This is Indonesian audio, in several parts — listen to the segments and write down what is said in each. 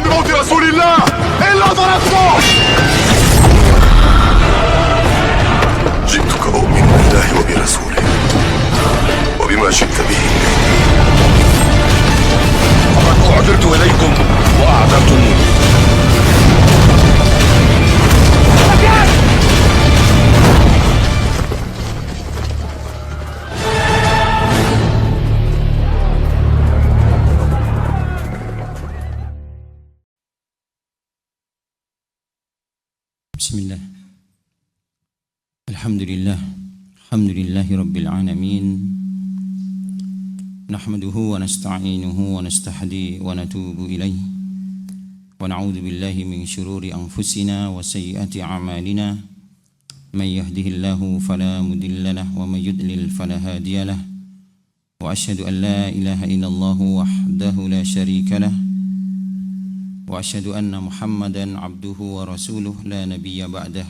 بموت رسول الله إلا ضربته. جئتك أؤمن بالله وبرسوله وبما جئت به. فقد أعذرت إليكم وأعذرتموني. Bismillah. Alhamdulillah. Alhamdulillahi Rabbil Alamin. Nahmaduhu wa nasta'inuhu wa nastahdi wa natubu ilayh. Wa na'udhu billahi min syururi anfusina wa sayyiati a'malina. Man yahdihillahu fala mudilla lah wa man yudlil fala hadiya lah. Wa ashhadu an la ilaha illallah wahdahu la syarika lah. Wa asyhadu anna Muhammadan abduhu wa rasuluh la nabiyya ba'dah.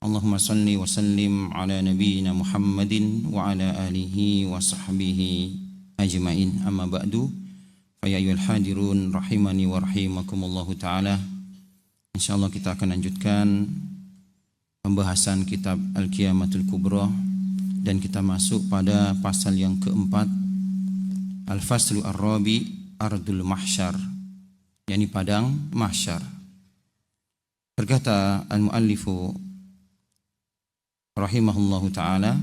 Allahumma salli wa sallim ala nabiyyina Muhammadin wa ala alihi wa sahbihi ajma'in. Amma ba'du. Fa ya ayyuhal hadirun rahimani wa rahimakumullahu taala. Insyaallah kita akan lanjutkan pembahasan kitab Al-Qiyamatul Kubra dan kita masuk pada pasal yang keempat, Al-Faslu Ar-Rabi Ardul Mahsyar, yakni padang mahsyar. Berkata al-muallifu rahimahullahu ta'ala,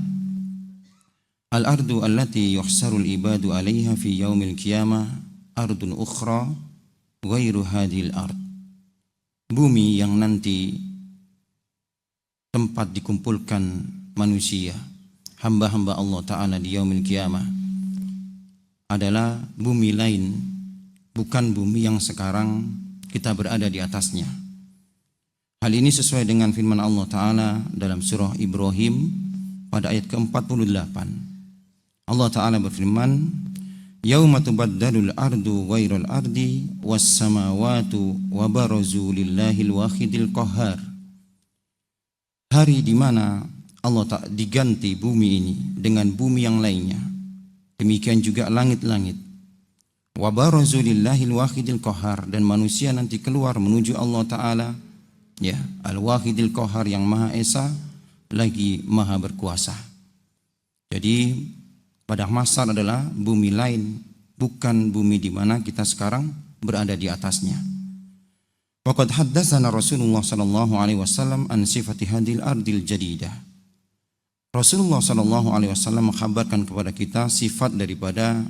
al-ardu allati yuhsarul ibadu alaiha fi yaumil qiyamah ardun ukhra ghairu hadhil ard. Bumi yang nanti tempat dikumpulkan manusia, hamba-hamba Allah Ta'ala di yaumil qiyamah, adalah bumi lain, bukan bumi yang sekarang kita berada di atasnya. Hal ini sesuai dengan firman Allah Ta'ala dalam surah Ibrahim pada ayat ke-48. Allah Ta'ala berfirman, Yauma tubaddalul ardu ghairal ardi was samawatu wa barazu lillahil wahidil qahhar. Hari di mana Allah Ta'ala diganti bumi ini dengan bumi yang lainnya. Demikian juga langit-langit. Wa barazu lillahil wahidil qahhar, dan manusia nanti keluar menuju Allah Ta'ala, ya, al-wahidil qahhar, yang maha esa lagi maha berkuasa. Jadi padang mahsyar adalah bumi lain, bukan bumi di mana kita sekarang berada di atasnya. Waqad haddatsana Rasulullah sallallahu alaihi wasallam an sifati hadil ardil jadidah. Rasulullah sallallahu alaihi wasallam mengkhabarkan kepada kita sifat daripada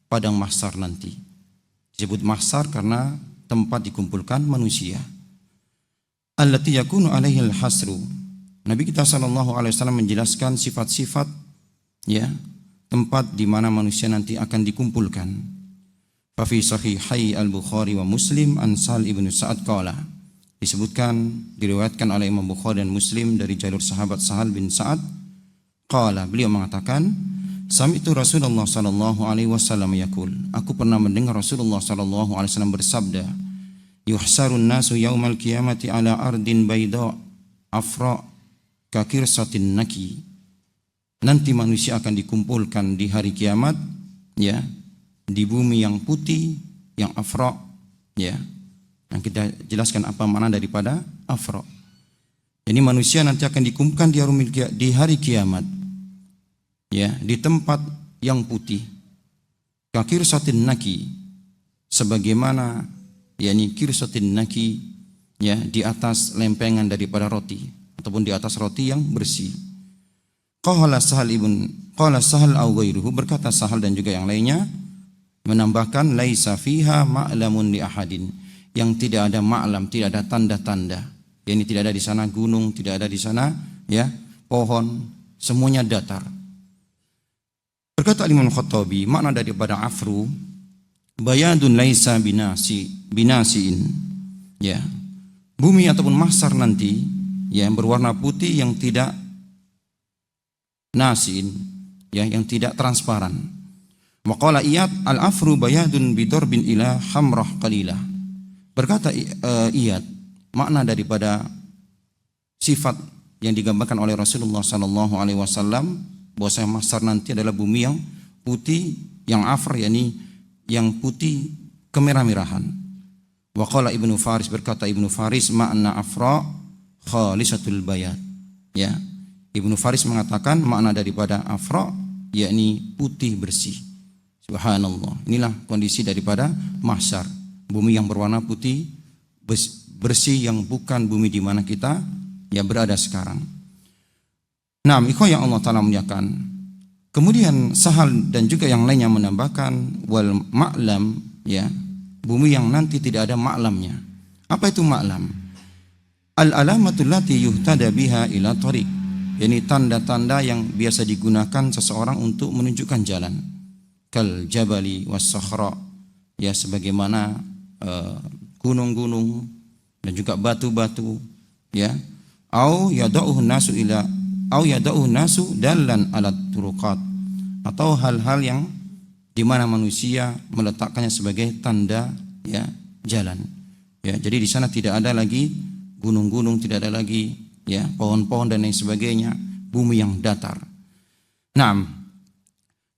padang mahsyar nanti. Disebut mahsyar karena tempat dikumpulkan manusia. Allati yakunu alaihi al-hasru. Nabi kita sallallahu alaihi wasallam menjelaskan sifat-sifat, ya, tempat di mana manusia nanti akan dikumpulkan. Fa fi sahihai al-Bukhari wa Muslim an Sahal ibnu Sa'ad qala. Disebutkan, diriwayatkan oleh Imam Bukhari dan Muslim dari jalur sahabat Sahal bin Sa'ad qala, beliau mengatakan, Sami'tu Rasulullah sallallahu alaihi wasallam yaqul, aku pernah mendengar Rasulullah sallallahu alaihi wasallam bersabda, yuhsarun nasu yaumal qiyamati ala ardin bayda afra ka kirsatin naki. Nanti manusia akan dikumpulkan di hari kiamat, ya, di bumi yang putih, yang afra, ya. Yang kita jelaskan apa makna daripada afra. Jadi manusia nanti akan dikumpulkan di hari kiamat, ya, di tempat yang putih, kakir satin naki, sebagaimana, yakni kirsatin naki, ya, di atas lempengan daripada roti ataupun di atas roti yang bersih. Qala Sahal au ghairuhu, berkata Sahal dan juga yang lainnya, menambahkan laisa fiha ma'lamun li ahadin, yang tidak ada ma'lam, tidak ada tanda-tanda. yakni tidak ada di sana gunung, tidak ada di sana, ya, pohon, semuanya datar. Berkata Imam Khattabi, makna daripada afru bayadun laisa binasiin, ya, bumi ataupun mahsyar nanti, ya, yang berwarna putih, yang tidak nasin, ya, yang tidak transparan. Maqala Iyad al-afru bayadun bidorbin ila hamrah qalilah. Berkata Iyad, makna daripada sifat yang digambarkan oleh Rasulullah sallallahu alaihi wasallam bahwa mahsyar nanti adalah bumi yang putih, yang afr, yakni yang putih kemerah-merahan. Wa qala Ibnu Faris, berkata Ibnu Faris, makna afra khalisatul bayat. Ya. Ibnu Faris mengatakan makna daripada afra yakni putih bersih. Subhanallah. Inilah kondisi daripada mahsyar. Bumi yang berwarna putih bersih yang bukan bumi di mana kita ya berada sekarang. Nah, ikhwan yang Allah Ta'ala muliakan. Kemudian Sahal dan juga yang lainnya menambahkan wal ma'lam, ya, bumi yang nanti tidak ada ma'lamnya. Apa itu ma'lam? Al-alamatul lati yuhtada biha ila tariq. Yani tanda-tanda yang biasa digunakan seseorang untuk menunjukkan jalan. Kal jabali was sakhra, ya, sebagaimana gunung-gunung dan juga batu-batu, ya. Au yada'uhu nasu ila au yada'uhu nasu dallan ala turuqat, atau hal-hal yang di mana manusia meletakkannya sebagai tanda, ya, jalan. Ya, jadi di sana tidak ada lagi gunung-gunung, tidak ada lagi, ya, pohon-pohon dan lain sebagainya, bumi yang datar. Naam.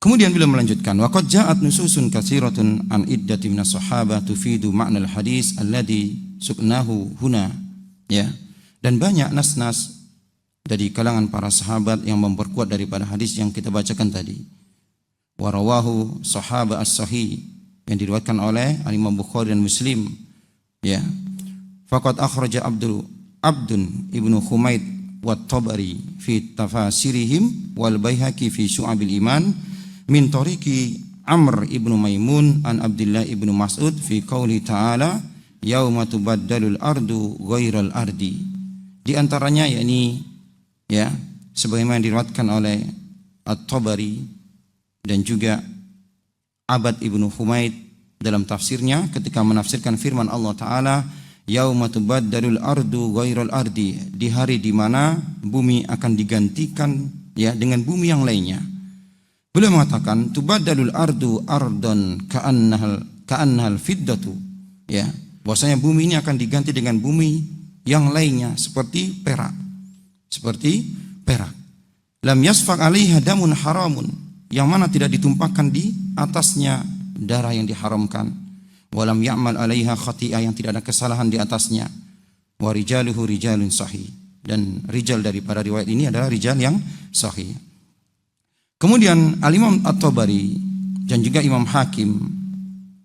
Kemudian beliau melanjutkan, wa qad ja'at nususun katsiratun an iddati minas sahabah tufidu ma'nal hadis alladhi suknahu huna, ya. Dan banyak nas-nas dari kalangan para sahabat yang memperkuat daripada hadis yang kita bacakan tadi. Warawahu sahabah as-sahih, yang diriwayatkan oleh Imam Bukhari dan Muslim, ya. Faqad akhraja Abdun ibnu Humaid wa Tabari fi tafasirihim wal Baihaqi fi Syu'abil Iman min tariqi Amr ibnu Maimun an Abdullah ibnu Mas'ud fi qauli ta'ala yauma tubaddalul ardu ghairal ardi. Di antaranya yakni, ya, sebagaimana diriwayatkan oleh At-Tabari dan juga Abad ibnu Humaid dalam tafsirnya ketika menafsirkan firman Allah Ta'ala yauma tubaddalul ardu ghairal ardi, di hari di mana bumi akan digantikan, ya, dengan bumi yang lainnya. Beliau mengatakan tubaddalul ardu ardon ka'annahal fiddatu, ya, bahwasanya bumi ini akan diganti dengan bumi yang lainnya seperti perak. Lam yasfaq 'alaiha damun haramun, yang mana tidak ditumpahkan di atasnya darah yang diharamkan. Walam ya'mal 'alaiha khati'ah, yang tidak ada kesalahan di atasnya. Wa rijaluhu rijalun sahih, dan rijal daripada riwayat ini adalah rijal yang sahih. Kemudian Al-Imam At-Tabari dan juga Imam Hakim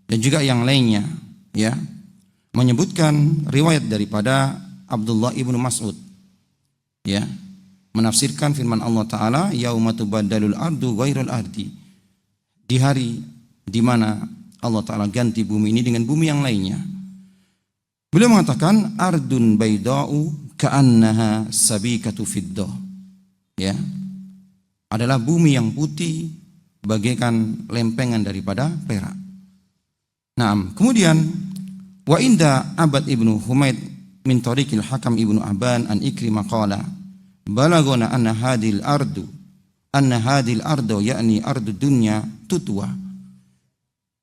dan juga yang lainnya, ya, menyebutkan riwayat daripada Abdullah ibnu Mas'ud, ya, menafsirkan firman Allah Ta'ala yauma tubaddalul ardu ghairal ardi, di hari di mana Allah Ta'ala ganti bumi ini dengan bumi yang lainnya. Beliau mengatakan ardun bayda'u ka'annaha sabikatu fiddah, ya, adalah bumi yang putih bagaikan lempengan daripada perak. Nah, kemudian wa inda Abad ibnu Humaid min tariqil Hakam ibnu Aban an Ikrimah qala balagona anna hadil ardu yakni ardu dunya tutwa.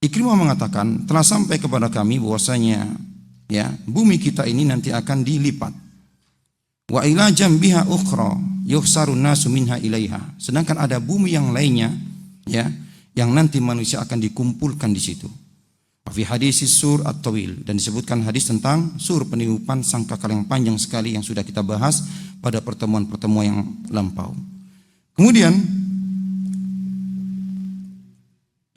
Ikrimah mengatakan telah sampai kepada kami bahwasanya, ya, bumi kita ini nanti akan dilipat. Wa ila jambiha ukhra yuhsarun nasu minha ilaiha, sedangkan ada bumi yang lainnya, ya, yang nanti manusia akan dikumpulkan di situ. Fi hadis sur at-tawil, dan disebutkan hadis tentang sur peniupan sangkakala yang panjang sekali yang sudah kita bahas pada pertemuan-pertemuan yang lampau. Kemudian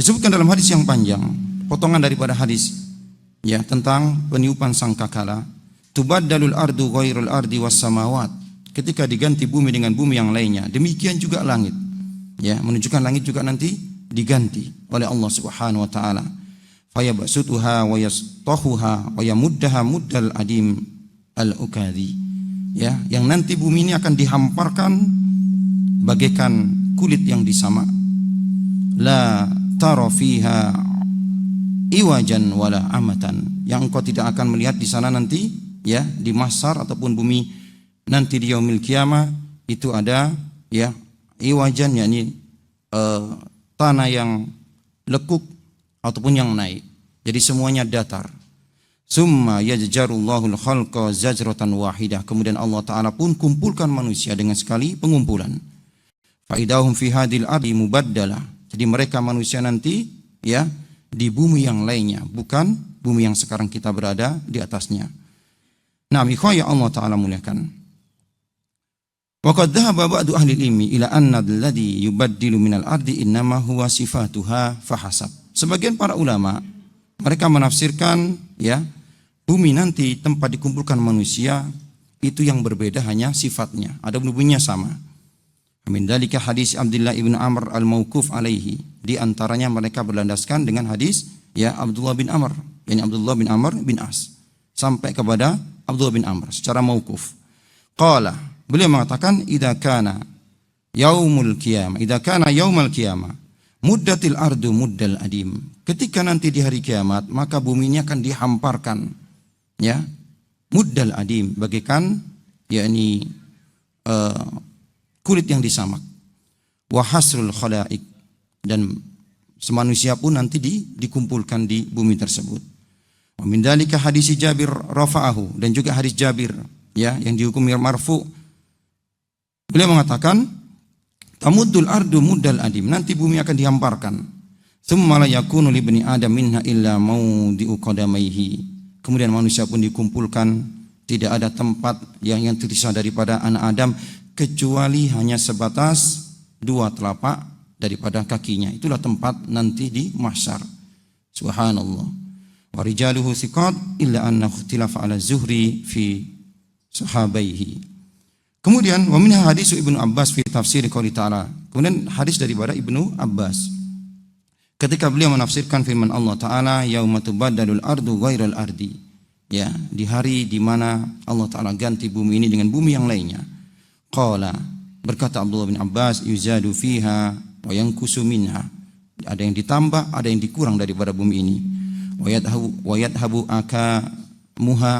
disebutkan dalam hadis yang panjang, potongan daripada hadis, ya, tentang peniupan sangkakala, tubaddalul ardu ghairul ardi was samawat, ketika diganti bumi dengan bumi yang lainnya, demikian juga langit, ya, menunjukkan langit juga nanti diganti oleh Allah Subhanahu wa taala. Fayabsutuha wa yastahuha wa yamuddaha muddal adim al-ukadi, ya, yang nanti bumi ini akan dihamparkan bagaikan kulit yang disamak. La tara fiha iwajan wala amatan, yang engkau tidak akan melihat di sana nanti, ya, di mahsyar ataupun bumi nanti di yaumil qiyamah itu ada, ya, iwajan, yakni tanah yang lekuk ataupun yang naik. Jadi semuanya datar. Summa yajjarullahul khalqa zajratan wahidah, kemudian Allah Ta'ala pun kumpulkan manusia dengan sekali pengumpulan. Faidahum fi hadil ardi mubaddalah, jadi mereka manusia nanti, ya, di bumi yang lainnya, bukan bumi yang sekarang kita berada di atasnya. Nah, ikhwah ya Allah Ta'ala muliakan. Wa qad dhahaba ba'du ahli ilmi ila anna alladhi yubaddilu minal ardi innama huwa sifatuha fahasab. Sebagian para ulama mereka menafsirkan ya, bumi nanti tempat dikumpulkan manusia itu yang berbeda hanya sifatnya, ada bumbunya sama. Min dalika hadis Abdullah ibn Amr al-Mauquf alaihi, di antaranya mereka berlandaskan dengan hadis ya Abdullah bin Amr, yakni Abdullah bin Amr bin As, sampai kepada Abdullah bin Amr secara mauquf. Qala, beliau mengatakan idza kana yaumul qiyamah muddatil ardu muddal adim. Ketika nanti di hari kiamat maka bumi ini akan dihamparkan ya, muddal adim, bagaikan yakni kulit yang disamak. Wa hasrul khalaik, dan semanusia pun nanti dikumpulkan di bumi tersebut. Wa min dalika hadis Jabir rafa'ahu, dan juga hadis Jabir ya yang dihukum marfu. Beliau mengatakan tamuddul ardu muddal adim, nanti bumi akan dihamparkan. Tsumma la yakunu li bani adam minha illa mawdi'u qadamaihi. Kemudian manusia pun dikumpulkan, tidak ada tempat yang tersisa daripada anak Adam kecuali hanya sebatas 2 telapak daripada kakinya. Itulah tempat nanti di mahsyar. Subhanallah. Wa rijaluhu thiqat illa anna ikhtilafa ala Zuhri fi sahabaihi. Kemudian wa minha hadis Ibnu Abbas fi tafsir qouli ta'ala. Kemudian hadis daripada Ibnu Abbas ketika beliau menafsirkan firman Allah Ta'ala, yauma tubaddalul ardu ghairal ardi. Ya, di hari di mana Allah Ta'ala ganti bumi ini dengan bumi yang lainnya. Qala, berkata Abdullah bin Abbas, yuzadu fiha wa yankusu minha. Ada yang ditambah, ada yang dikurang daripada bumi ini. Wa yadhabu akamuha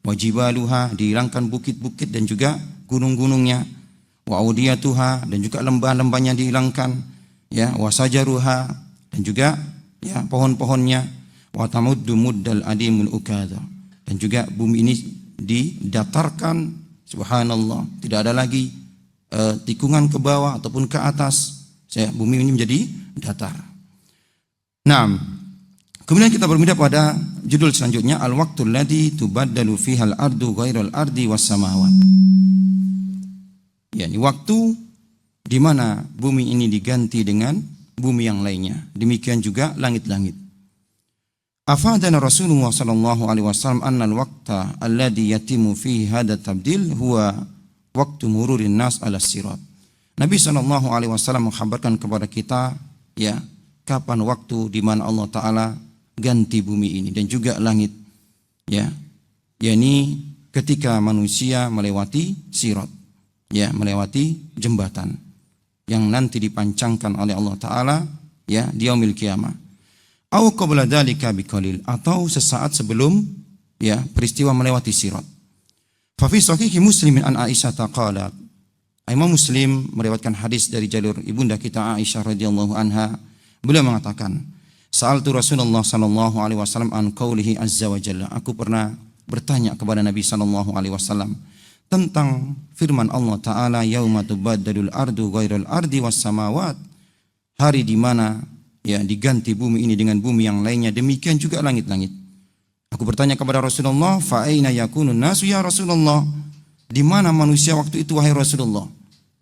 wa jibaluha, dihilangkan bukit-bukit dan juga gunung-gunungnya. Wa audiyatuha, dan juga lembah-lembahnya dihilangkan. Ya, wa sajaruha, dan juga ya pohon-pohonnya. Wa tamuddu muddal adimul ukadha, dan juga bumi ini didatarkan. Subhanallah, tidak ada lagi tikungan ke bawah ataupun ke atas. Bumi ini menjadi datar. Nah, kemudian kita berpindah pada judul selanjutnya, al-waqtul ladzi tubaddalu fihal ardu ghairal ardi was samawat. Yani waktu di mana bumi ini diganti dengan bumi yang lainnya. Demikian juga langit-langit. Afadana Rasulullah sallallahu alaihi wasallam anna al-waqta alladhi yatimu fihi hadha tabdil huwa waqtu mururin nas ala sirat. Nabi sallallahu alaihi wasallam mengkhabarkan kepada kita ya, kapan waktu di mana Allah Taala ganti bumi ini dan juga langit ya. yakni ketika manusia melewati sirat ya, melewati jembatan yang nanti dipancangkan oleh Allah Taala ya di yaumil qiyamah. Au qabla dzalika biqalil, atau sesaat sebelum ya peristiwa melewati sirat. Fa fi sahih Muslim an Aisyah qalat, Imam Muslim meriwayatkan hadis dari jalur ibunda kita Aisyah radhiyallahu anha, beliau mengatakan, sa'altu Rasulullah sallallahu alaihi wasallam an qaulihi azza wa jalla, aku pernah bertanya kepada Nabi sallallahu alaihi wasallam tentang firman Allah Taala, yauma tubaddalul ardu ghairal ardi was samawat, hari di mana ya diganti bumi ini dengan bumi yang lainnya, demikian juga langit-langit. Aku bertanya kepada Rasulullah, fa aina yakunun nasu ya Rasulullah, di mana manusia waktu itu wahai Rasulullah,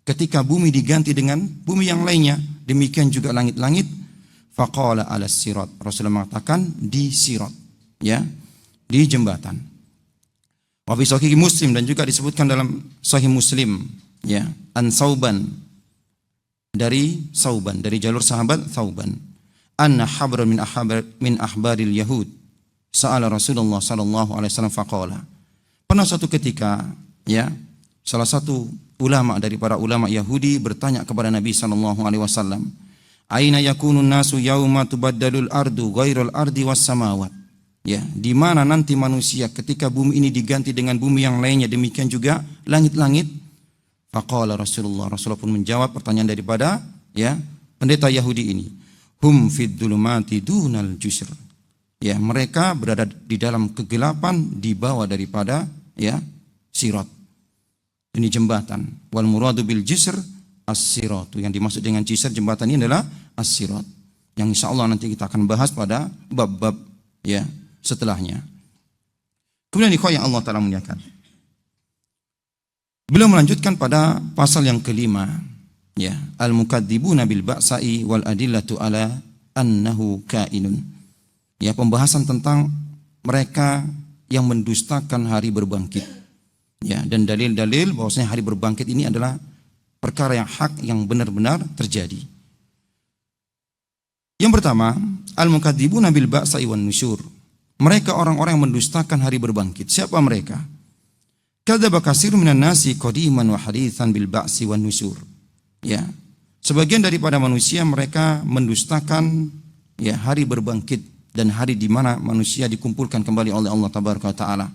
ketika bumi diganti dengan bumi yang lainnya, demikian juga langit-langit. Faqala ala sirat, Rasulullah mengatakan di sirat ya, di jembatan. Wa fi sahih Muslim, dan juga disebutkan dalam sahih Muslim ya, an Sauban, dari Sauban, dari jalur sahabat Sauban, anna habra min ahbaril yahud sa'ala Rasulullah sallallahu alaihi wasallam faqala. Pernah suatu ketika ya, salah satu ulama dari para ulama Yahudi bertanya kepada Nabi sallallahu alaihi wasallam, aina yakunun nasu yauma tubaddalul ardu ghairal ardi was samawat. Ya, di mana nanti manusia ketika bumi ini diganti dengan bumi yang lainnya, demikian juga langit-langit. Faqala Rasulullah pun menjawab pertanyaan daripada ya pendeta Yahudi ini, hum fid dhulumati dunal jusr. Ya, mereka berada di dalam kegelapan di bawah daripada ya sirat. Ini jembatan. Wal muradu bil jisr as-sirat. Yang dimaksud dengan jisr jembatan ini adalah as-sirat. Yang insyaallah nanti kita akan bahas pada bab-bab ya setelahnya. Kemudian ikhwah yang Allah Ta'ala muliakan, beliau melanjutkan pada pasal yang kelima, ya, al-mukadzibuna bil ba'sa'i wal adillatu ala annahu kainun. Ya, pembahasan tentang mereka yang mendustakan hari berbangkit. Ya, dan dalil-dalil bahwasanya hari berbangkit ini adalah perkara yang hak, yang benar-benar terjadi. Yang pertama, al-mukadzibuna bil ba'sa'i wan nusyur. Mereka orang-orang yang mendustakan hari berbangkit. Siapa mereka? Kadzaba katsirun minan nasi qadiman wa haditsan bil ba'si wan nusyur. Ya. Sebagian daripada manusia mereka mendustakan ya hari berbangkit dan hari di mana manusia dikumpulkan kembali oleh Allah tabaraka taala.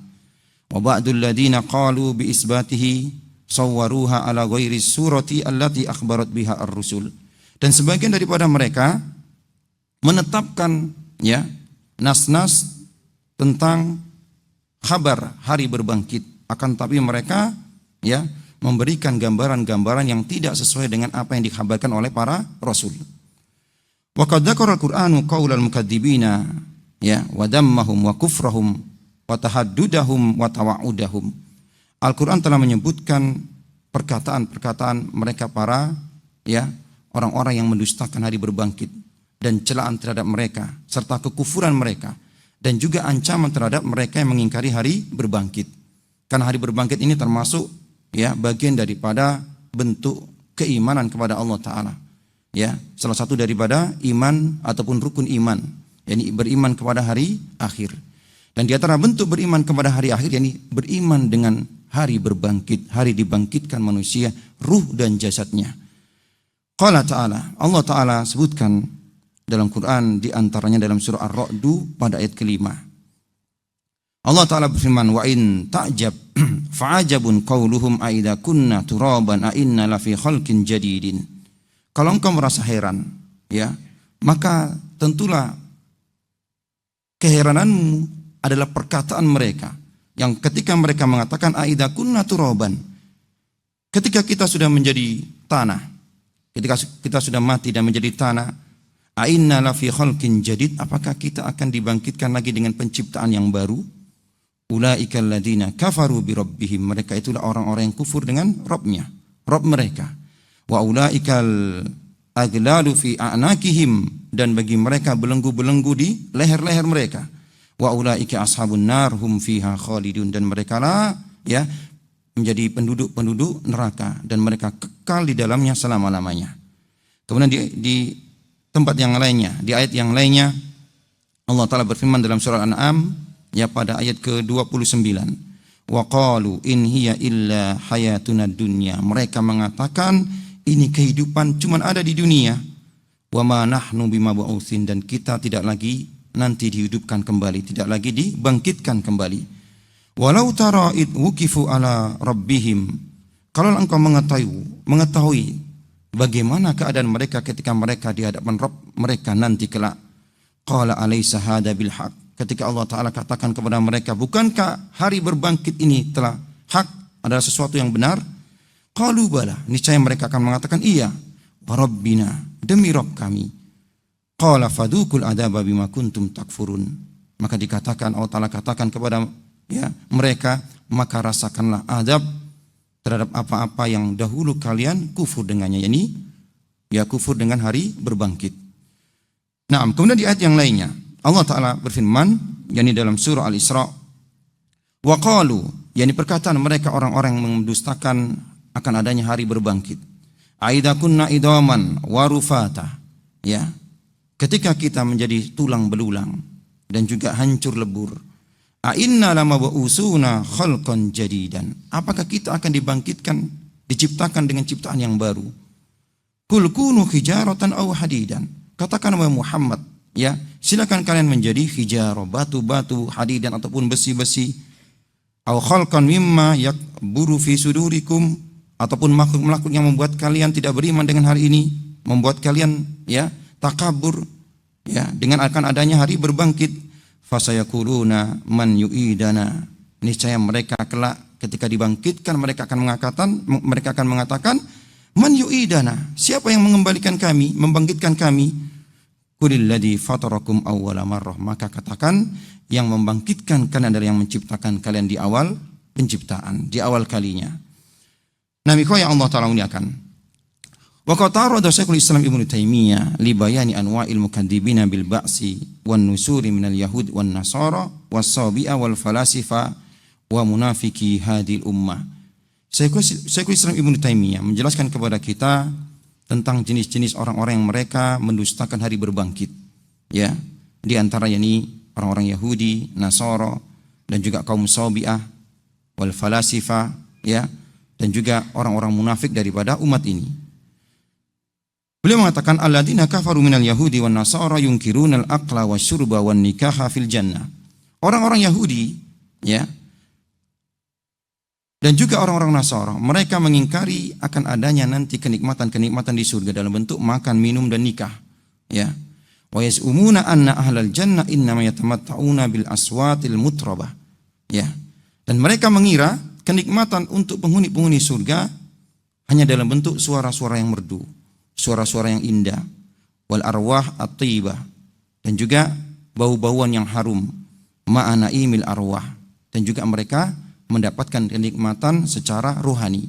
Wa ba'dul ladina qalu bi isbatihi sawwaruha ala ghairi surati allati akhbarat biha ar-rusul. Dan sebagian daripada mereka menetapkan ya nas-nas tentang kabar hari berbangkit, akan tapi mereka ya memberikan gambaran-gambaran yang tidak sesuai dengan apa yang dikabarkan oleh para rasul. Wa qad dzakara al-Qur'anu qaulal mukadzibina ya wa dammahum wa kufrahum wa tahaddudahum wa tawa'udahum. Al-Qur'an telah menyebutkan perkataan-perkataan mereka para ya orang-orang yang mendustakan hari berbangkit dan celaan terhadap mereka serta kekufuran mereka, dan juga ancaman terhadap mereka yang mengingkari hari berbangkit. Karena hari berbangkit ini termasuk ya bagian daripada bentuk keimanan kepada Allah Ta'ala. Ya, salah satu daripada iman ataupun rukun iman, yakni beriman kepada hari akhir. Dan di antara bentuk beriman kepada hari akhir, yakni beriman dengan hari berbangkit, hari dibangkitkan manusia, ruh dan jasadnya. Qala Ta'ala, Allah Ta'ala sebutkan dalam Quran, di antaranya dalam surah Ar-Ra'd pada ayat kelima. Allah Ta'ala berfirman, wa in ta'jab fa'ajabun qawluhum a'idha kunna turaban a'inna lafi khalqin jadidin. Kalau engkau merasa heran, ya, maka tentulah keherananmu adalah perkataan mereka yang ketika mereka mengatakan a'idha kunna turaban, ketika kita sudah menjadi tanah, ketika kita sudah mati dan menjadi tanah, a'inna lafi khalqin jadid, apakah kita akan dibangkitkan lagi dengan penciptaan yang baru? Ulaikal ladina kafaru bi rabbihim, mereka itulah orang-orang yang kufur dengan Rabbnya, Rabb mereka. Wa ulaikal aglalu fi a'naqihim, dan bagi mereka belenggu-belenggu di leher-leher mereka. Wa ulaika ashabun nar hum fiha khalidun, dan mereka lah ya menjadi penduduk-penduduk neraka dan mereka kekal di dalamnya selama-lamanya. Kemudian di tempat yang lainnya, di ayat yang lainnya, Allah Ta'ala berfirman dalam surah Al-An'am ya pada ayat ke-29, wa qalu in hiya illa hayatuna dunya, mereka mengatakan ini kehidupan cuma ada di dunia, wa ma nahnu bimab'utsin, dan kita tidak lagi nanti dihidupkan kembali, tidak lagi dibangkitkan kembali. Walau tara id wukifu ala rabbihim, kalau engkau mengetahui bagaimana keadaan mereka ketika mereka di hadapan Rabb mereka nanti kelak. Qala alaysa hada bil haq, ketika Allah Ta'ala katakan kepada mereka, bukankah hari berbangkit ini telah hak, adalah sesuatu yang benar? Qalu bala, niscaya mereka akan mengatakan iya. Wa rabbina, demi Rabb kami. Qala fadukul adaba bima kuntum takfurun, maka dikatakan, Allah Ta'ala katakan kepada ya mereka, maka rasakanlah adab terhadap apa-apa yang dahulu kalian kufur dengannya, yakni ya kufur dengan hari berbangkit. Nah, kemudian di ayat yang lainnya Allah Ta'ala berfirman, yakni dalam surah Al-Isra, wa qalu, yakni perkataan mereka orang-orang yang mendustakan akan adanya hari berbangkit, aidha kunna idaman wa rufata, ya, ketika kita menjadi tulang belulang dan juga hancur lebur, a'inna lamab'usuna khalqan jadidan, apakah kita akan dibangkitkan, diciptakan dengan ciptaan yang baru? Qul kunu hijaratan aw hadidan, katakan wahai Muhammad, ya, silakan kalian menjadi hijarah, batu-batu, hadidan ataupun besi-besi, aw khalqan mimma yakburu fi sudurikum, ataupun makhluk-makhluk yang membuat kalian tidak beriman dengan hari ini, membuat kalian ya takabur ya dengan akan adanya hari berbangkit. Fasayaquluna man yu'idana, niscaya mereka kelak ketika dibangkitkan mereka akan mengatakan man yu'idana, siapa yang mengembalikan kami, membangkitkan kami? Qulil ladzi fatarakum awwala marrah, maka katakan yang membangkitkan kalian adalah yang menciptakan kalian di awal penciptaan, di awal kalinya. Nabi yang Allah Ta'ala muliakan. Wa qatarada Syekhul Islam Ibnu Taimiyah li bayani anwa'il mukadzibina bil ba'si wan nusuri minal yahud wan nasara was sabi'a wal falasifa wa munafiki hadil ummah. Syekhul Islam Ibnu Taimiyah menjelaskan kepada kita tentang jenis-jenis orang-orang yang mereka mendustakan hari berbangkit. Ya, di antara yakni orang-orang Yahudi, Nasara dan juga kaum Sabi'ah wal falasifa, ya, dan juga orang-orang munafik daripada umat ini. Beliau mengatakan alladzina kafaru minal yahudi wan nasara yunkiruna al-aqla wasyurba wan nikaha fil jannah. Orang-orang Yahudi, ya, dan juga orang-orang Nasara, mereka mengingkari akan adanya nanti kenikmatan-kenikmatan di surga dalam bentuk makan, minum dan nikah, ya. Wa yaz'umuna anna ahlal jannah innama yatamatta'una bil aswatil mutrabah, ya. Dan mereka mengira kenikmatan untuk penghuni-penghuni surga hanya dalam bentuk suara-suara yang merdu, suara-suara yang indah, wal arwah at-thayyibah, dan juga bau-bauan yang harum, ma'ana imil arwah, dan juga mereka mendapatkan kenikmatan secara rohani.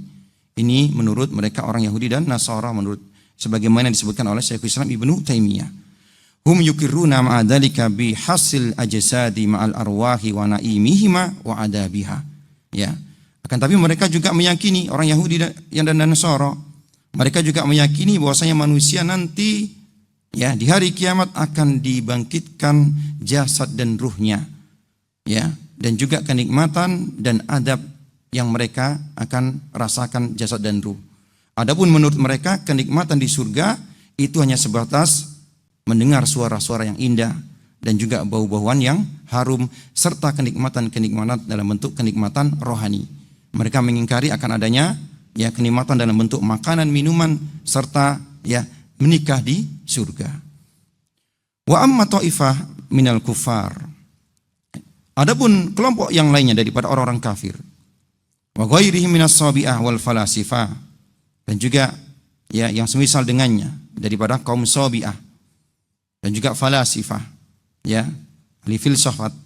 Ini menurut mereka orang Yahudi dan Nasara, menurut sebagaimana disebutkan oleh Syekhul Islam Ibnu Taimiyah. Hum yukirruna ma'adzalika bi hasil ajsadi ma'al arwahi wa na'imihima wa adabiha. Ya. Akan tapi mereka juga meyakini, orang Yahudi dan Nasara, mereka juga meyakini bahwasanya manusia nanti, ya, di hari kiamat akan dibangkitkan jasad dan ruhnya, ya, dan juga kenikmatan dan adab yang mereka akan rasakan jasad dan ruh. Adapun menurut mereka kenikmatan di surga itu hanya sebatas mendengar suara-suara yang indah dan juga bau-bauan yang harum serta kenikmatan-kenikmatan dalam bentuk kenikmatan rohani. Mereka mengingkari akan adanya, ya, kenikmatan dalam bentuk makanan, minuman serta, ya, menikah di surga. Wa amma ta'ifah minal kufar. Adapun kelompok yang lainnya daripada orang-orang kafir, wa ghairihim minas sabi'ah wal falasifah, dan juga, ya, yang semisal dengannya daripada kaum sabi'ah dan juga falasifah, ya, ahli filsafat,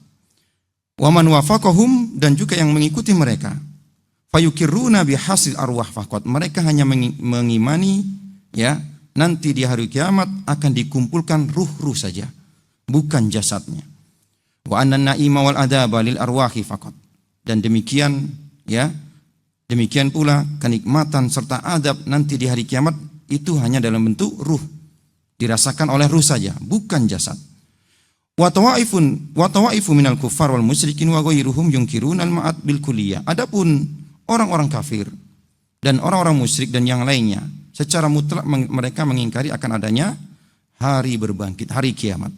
wa man wafaqahum, dan juga yang mengikuti mereka, fayukirruna bihasil arwah faqat, mereka hanya mengimani, ya, nanti di hari kiamat akan dikumpulkan ruh-ruh saja, bukan jasadnya. Wa anna na'ima wal adaba lil arwahi faqat, dan demikian, ya, demikian pula kenikmatan serta adab nanti di hari kiamat itu hanya dalam bentuk ruh, dirasakan oleh ruh saja, bukan jasad. Wa tawaifu minal kuffar wal musyrikin wa ghairuhum yunkiruna al ma'ad bil kulliyah. Adapun orang-orang kafir dan orang-orang musyrik dan yang lainnya secara mutlak mereka mengingkari akan adanya hari berbangkit, hari kiamat.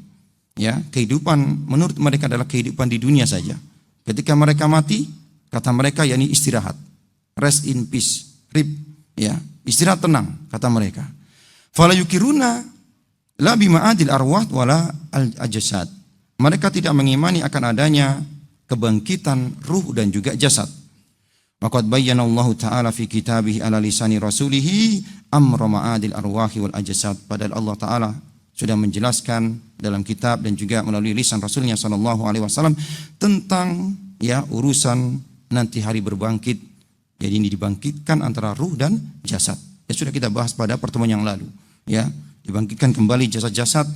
Ya, kehidupan menurut mereka adalah kehidupan di dunia saja. Ketika mereka mati, kata mereka, yakni istirahat, rest in peace, rib, ya, istirahat tenang, kata mereka. Fala yukiruna la bima'adil arwah wala al-ajsad. Mereka tidak mengimani akan adanya kebangkitan ruh dan juga jasad. Waqad bayyana Allah Ta'ala fi kitabih ala lisani rasulihi amra ma'adil arwahi wal ajsad. Padahal Allah Ta'ala sudah menjelaskan dalam kitab dan juga melalui lisan Rasulnya sallallahu alaihi wasallam tentang, ya, urusan nanti hari berbangkit. Jadi ini dibangkitkan antara ruh dan jasad. Ya, sudah kita bahas pada pertemuan yang lalu, ya, dibangkitkan kembali jasad-jasad,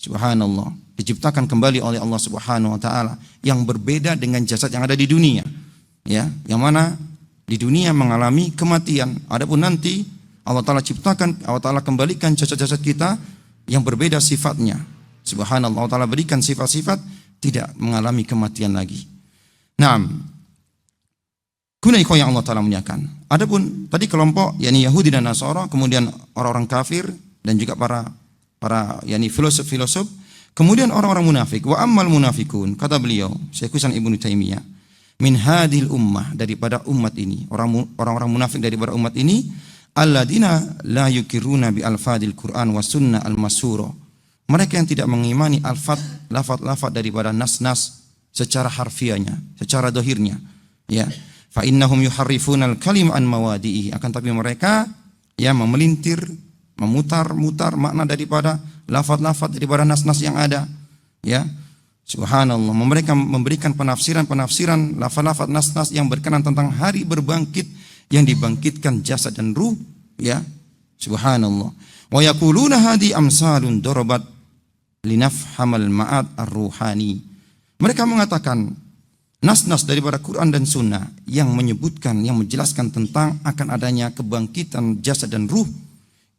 subhanallah, diciptakan kembali oleh Allah Subhanahu wa taala yang berbeda dengan jasad yang ada di dunia, ya, yang mana di dunia mengalami kematian. Adapun nanti Allah Ta'ala ciptakan, Allah Ta'ala kembalikan jasad-jasad kita yang berbeda sifatnya. Subhanallah, Allah Ta'ala berikan sifat-sifat tidak mengalami kematian lagi. Naam. Kunai yang Allah Ta'ala muliakan. Adapun tadi kelompok, yakni Yahudi dan Nasara, kemudian orang-orang kafir dan juga para yakni filosof-filosof, kemudian orang-orang munafik. Wa ammal munafikun, kata beliau Syekhul Islam Ibnu Taimiyah, min hadhil ummah, daripada umat ini, orang-orang munafik daripada umat ini, alladzina la yukiruna bi alfadil Quran was sunnah al-masura. Mereka yang tidak mengimani lafaz-lafaz daripada nas-nas secara harfiahnya, secara dohirnya, ya. Fa innahum yuharrifuna al-kalim an mawadi'i, akan tapi mereka, ya, memelintir, memutar-mutar makna daripada lafaz-lafaz daripada nas-nas yang ada, ya. Subhanallah, mereka memberikan penafsiran-penafsiran lafaz-lafaz nas-nas yang berkenan tentang hari berbangkit yang dibangkitkan jasad dan ruh, ya. Subhanallah. Wa yaquluna hadi amsalun darabat linafhamal ma'ad ar-ruhani. Mereka mengatakan nas-nas daripada Quran dan Sunnah yang menyebutkan, yang menjelaskan tentang akan adanya kebangkitan jasad dan ruh,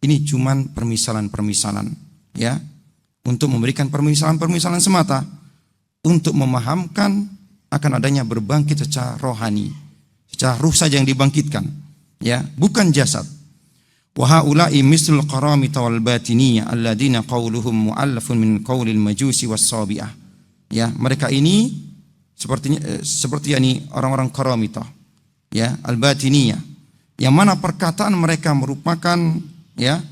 ini cuman permisalan-permisalan, ya, untuk memberikan permisalan-permisalan semata, untuk memahamkan akan adanya berbangkit secara rohani, secara ruh saja yang dibangkitkan, ya, bukan jasad. Wa haula'i mislul qaramita wal batiniyah alladziina qauluhum mu'allafun min qaulil majusi was sabi'ah. Ya, mereka ini seperti yani orang-orang qaramita, ya, al batiniyah, yang mana perkataan mereka merupakan, ya,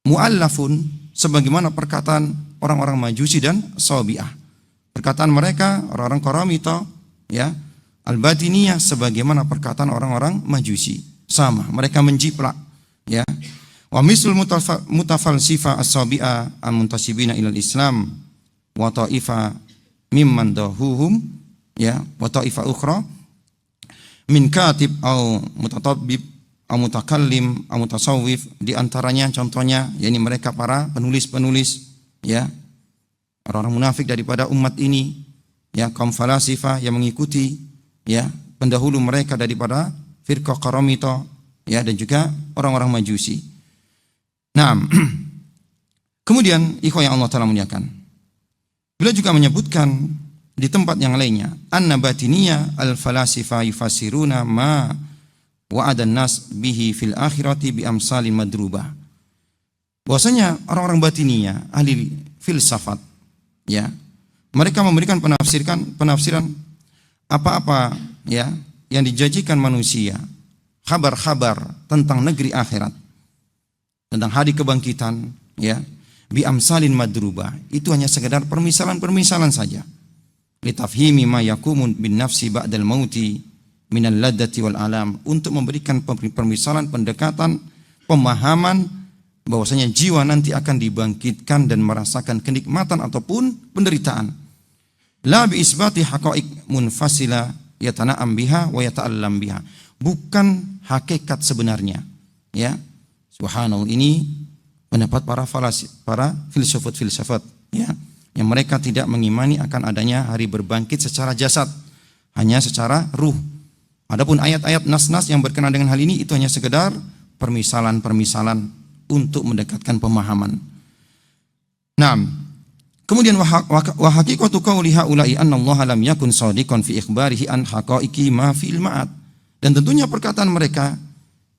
mu'allafun, sebagaimana perkataan orang-orang majusi dan sabi'ah. Perkataan mereka orang-orang qaramita, ya, al-batiniyah, sebagaimana perkataan orang-orang majusi, sama, mereka menjiplak, ya. Wa mislul mutafalsifa as-sabi'ah al-muntasibina ilal Islam wa ta'ifa mimman dahuhum, ya, wa ta'ifa ukhra min katib au mutatabbib au mutakallim au mutasawwif, di antaranya contohnya yakni mereka para penulis-penulis, ya, orang-orang munafik daripada umat ini, ya, kaum falasifah yang mengikuti, ya, pendahulu mereka daripada firqah qaramita, ya, dan juga orang-orang majusi. Nah, kemudian ikhwah yang Allah Ta'ala muliakan, beliau juga menyebutkan di tempat yang lainnya, anna batiniyah al-falasifa yufasiruna ma wa'adan nas bihi fil akhirati bi amsalin madrubah. Bahwasanya orang-orang batiniyah, ahli filsafat, ya, mereka memberikan penafsiran apa-apa, ya, yang dijanjikan manusia, kabar-kabar tentang negeri akhirat, tentang hari kebangkitan, ya, bi amsalin madrubah, itu hanya sekedar permisalan-permisalan saja. Litafhimi ma yakumun bin nafsi ba'dal mauti minal laddati wal alam, untuk memberikan permisalan, pendekatan, pemahaman bahwasanya jiwa nanti akan dibangkitkan dan merasakan kenikmatan ataupun penderitaan. La bi isbati haqa'iq munfasila yatana'am biha wa yata'allam biha, bukan hakikat sebenarnya, ya. Subhanallah, ini pendapat para filsafat, ya, yang mereka tidak mengimani akan adanya hari berbangkit secara jasad, hanya secara ruh. Adapun ayat-ayat nas-nas yang berkenaan dengan hal ini itu hanya sekedar permisalan-permisalan untuk mendekatkan pemahaman. Nah, kemudian wa haqiqatu qauli haula'i anna Allah lam yakun shadiqan fi ikhbarihi an haqa'iqi ma fil ma'ad. Dan tentunya perkataan mereka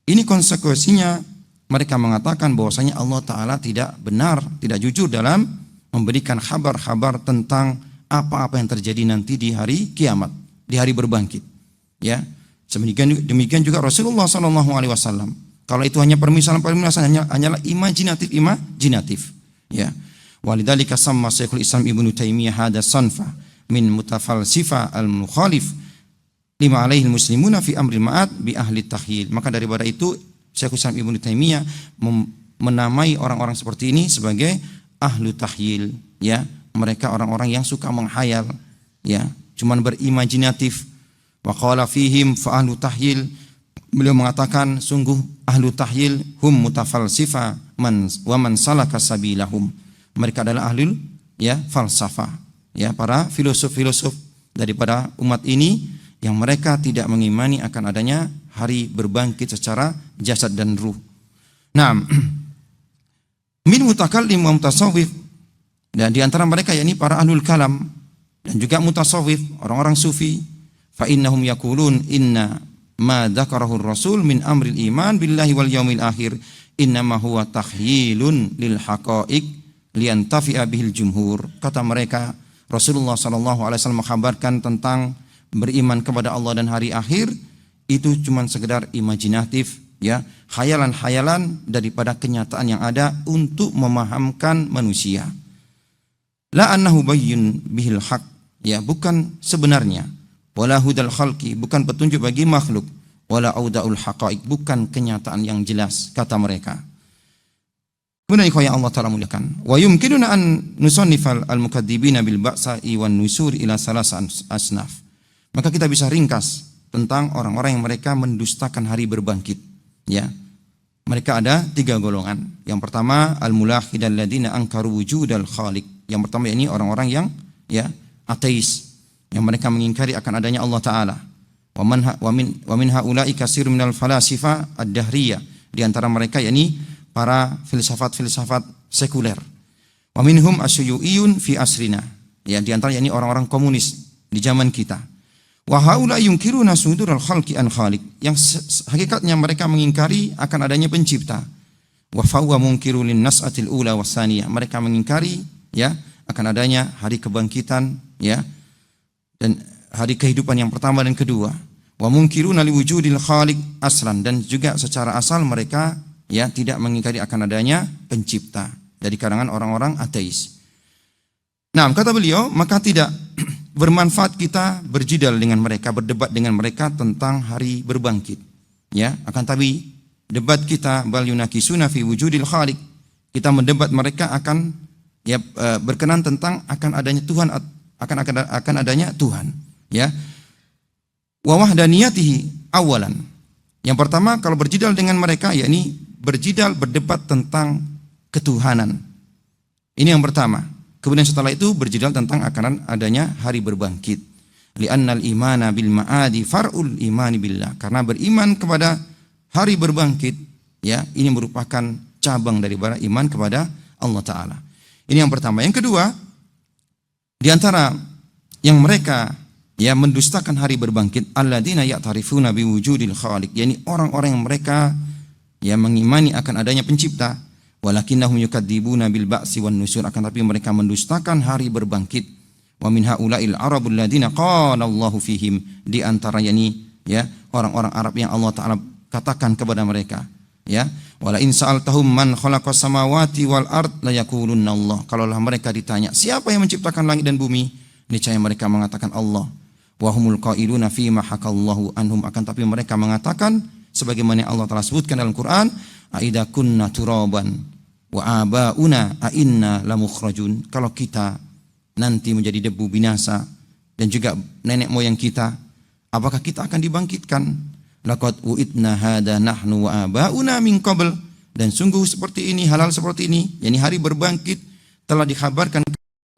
ini konsekuensinya mereka mengatakan bahwasanya Allah Ta'ala tidak benar, tidak jujur dalam memberikan kabar-kabar tentang apa-apa yang terjadi nanti di hari kiamat, di hari berbangkit, ya. Demikian juga Rasulullah SAW. Kalau itu hanya permisalan-permisalan, hanyalah imajinatif, ya. Walidzalika samma Syekhul Islam Ibnu Taimiyah hada sanfa min mutafalsifa al-mukhalif lima alaihi muslimuna fi amri ma'ad bi ahli tahyil. Maka daripada itu Syekhul Islam Ibnu Taimiyah menamai orang-orang seperti ini sebagai ahlu tahyil, ya. Mereka orang-orang yang suka menghayal, ya, cuman berimajinatif. Wa qala fihim fa ahlu tahyil, beliau mengatakan sungguh ahlu tahyil hum mutafalsifa wa man salaka sabilahum. Mereka adalah ahlul, ya, falsafah, ya, para filosof-filosof daripada umat ini yang mereka tidak mengimani akan adanya hari berbangkit secara jasad dan ruh. Nah, min mutakallim wa mutasawwif, dan di antara mereka yakni para ahlul kalam dan juga mutasawwif, orang-orang sufi, fa innahum yaqulun inna ma dzakarahu rasul min amril iman billahi wal yaumil akhir innama huwa tahyilun lil haqa'iq liyantafi'a bihil jumhur. Kata mereka, Rasulullah SAW mengkabarkan tentang beriman kepada Allah dan hari akhir itu cuma sekedar imajinatif, ya, khayalan-khayalan daripada kenyataan yang ada untuk memahamkan manusia. La annahu bayyin bihil haq, ya, bukan sebenarnya. Wala hudal khalqi, bukan petunjuk bagi makhluk. Wala audaul haqaiq, bukan kenyataan yang jelas, kata mereka. Kemudian ikhwan yang Allah Ta'ala muliakan, wa yumkinuna an nusannifal al-mukadzibina bil ba'sa'i wan nusur ila salasa asnaf. Maka kita bisa ringkas tentang orang-orang yang mereka mendustakan hari berbangkit. Ya, mereka ada 3 golongan. Yang pertama, al-mulahidal ladina ankaru wujudal khaliq. Yang pertama ini orang-orang yang ateis, yang mereka mengingkari akan adanya Allah Ta'ala. Wa min haula'i katsirun minal falasifa ad-dahriyah. Di antara mereka yakni para filsafat-filsafat sekuler. Wa minhum asyuyu'iyun fi asrina. Ya, di antara yakni orang-orang komunis di zaman kita. Wa haula yunkiruna sudural khalqi an khaliq. Yang hakikatnya mereka mengingkari akan adanya pencipta. Wa fahuwa munkiru lin nas'atil ula was saniyah. Mereka mengingkari ya akan adanya hari kebangkitan ya dan hari kehidupan yang pertama dan kedua. Wa munkiruna liwujudil khaliq aslan, dan juga secara asal mereka ya tidak mengingkari akan adanya pencipta dari kalangan orang-orang ateis. Nah, kata beliau, maka tidak bermanfaat kita berjidal dengan mereka, berdebat dengan mereka tentang hari berbangkit. Ya, akan tapi debat kita bal yunakisuna fi wujudil khaliq. Kita mendebat mereka akan ya berkenan tentang akan adanya Tuhan, akan adanya Tuhan, ya. Wa wahdaniyatihi awalan. Yang pertama, kalau berjidal dengan mereka yakni berjidal, berdebat tentang ketuhanan. Ini yang pertama. Kemudian setelah itu berjidal tentang akan adanya hari berbangkit. Li'annal imana bil ma'adi far'ul imani billah. Karena beriman kepada hari berbangkit, ya, ini merupakan cabang daripada iman kepada Allah Ta'ala. Ini yang pertama. Yang kedua, di antara yang mereka ya mendustakan hari berbangkit, alladzina ya'tarifuna biwujudil khaliq, yakni orang-orang yang mereka ya mengimani akan adanya pencipta, walakinnahum yukadzibuna bil ba'si wan nusur, akan tapi mereka mendustakan hari berbangkit. Wa min haula'il arabul ladina qala Allahu fihim, di antara yakni ya orang-orang Arab yang Allah Ta'ala katakan kepada mereka ya, wala in sa'altahum man khalaqas samawati wal ard la yaqulunna Allah. Kalaulah mereka ditanya siapa yang menciptakan langit dan bumi, niscaya mereka mengatakan Allah. Wa humul qailuna fi ma hakallahu anhum, akan tapi mereka mengatakan sebagaimana Allah telah sebutkan dalam Quran, aida kunna turaban wa abauna a inna lamukhrajun. Kalau kita nanti menjadi debu binasa dan juga nenek moyang kita, apakah kita akan dibangkitkan? Laqad uidna hada nahnu wa abauna min qabl. Dan sungguh seperti ini, halal seperti ini, yakni hari berbangkit telah dikhabarkan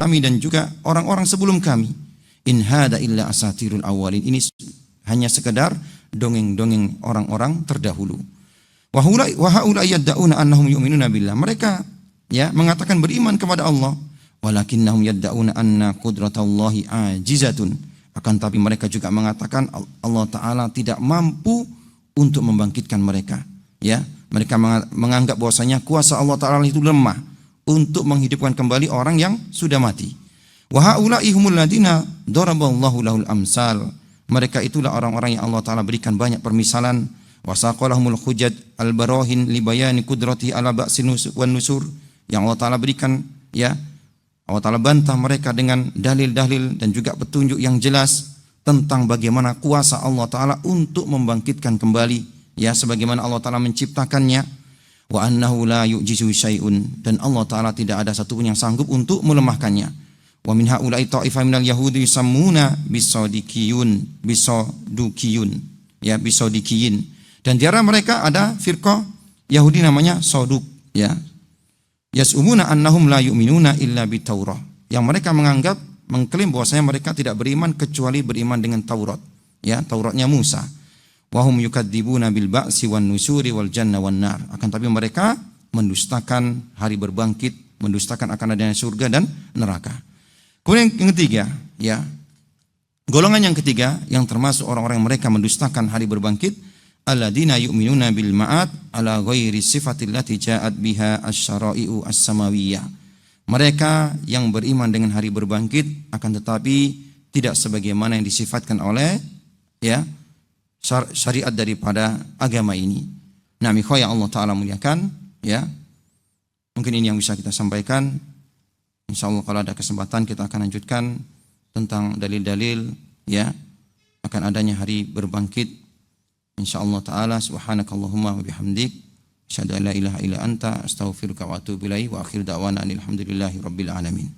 kami dan juga orang-orang sebelum kami. In hada illa asatirul awalin. Ini hanya sekedar dongeng-dongeng orang-orang terdahulu. Wa haula yad'una annahum yu'minuna billah. Mereka ya mengatakan beriman kepada Allah, walakinnahum yad'una anna qudratallahi ajizatun. Akan tapi mereka juga mengatakan Allah Ta'ala tidak mampu untuk membangkitkan mereka. Ya, mereka menganggap bahwasanya kuasa Allah Ta'ala itu lemah untuk menghidupkan kembali orang yang sudah mati. Wa haula'i humul ladina daraballahu lahul amsal. Mereka itulah orang-orang yang Allah Ta'ala berikan banyak permisalan. Wasaqalahumul hujjat al-barahin libayani kudrati ala ba'sin wan nusur. Yang Allah Ta'ala berikan ya, Allah Ta'ala bantah mereka dengan dalil-dalil dan juga petunjuk yang jelas tentang bagaimana kuasa Allah Ta'ala untuk membangkitkan kembali, ya, sebagaimana Allah Ta'ala menciptakannya. Wa annahu la yu'jizu syai'un, dan Allah Ta'ala tidak ada satupun yang sanggup untuk melemahkannya. Wa min haula'i ta'ifah minal yahudi yusammuna bisodikiyun, ya, bisodikiyin. Dan di antara mereka ada firqah Yahudi namanya Soduk, ya. Yas'umuna annahum la yu'minuna illa bitaurah. Yang mereka mengklaim bahwasanya mereka tidak beriman kecuali beriman dengan Taurat, ya, Tauratnya Musa. Wa hum yukadzibuna bil ba'si wan nusuri wal janna wan nar. Akan tapi mereka mendustakan hari berbangkit, mendustakan akan adanya surga dan neraka. Kemudian yang ketiga, ya, golongan yang ketiga yang termasuk orang-orang yang mereka mendustakan hari berbangkit, alladzina yu'minuna bil ma'ad ala ghairi sifatil lati ja'at biha asy-syara'i'u as-samawiyah. Mereka yang beriman dengan hari berbangkit akan tetapi tidak sebagaimana yang disifatkan oleh ya syariat daripada agama ini. Nah, ikhwah yang Allah Ta'ala muliakan, ya. Mungkin ini yang bisa kita sampaikan. Insyaallah kalau ada kesempatan kita akan lanjutkan tentang dalil-dalil ya akan adanya hari berbangkit. Insyaallah taala. Subhanakallahumma wa bihamdik Asyhadu an la ilaha illa anta astaghfiruka wa atubu ilaik wa akhiru da'wana alhamdulillahi rabbil alamin.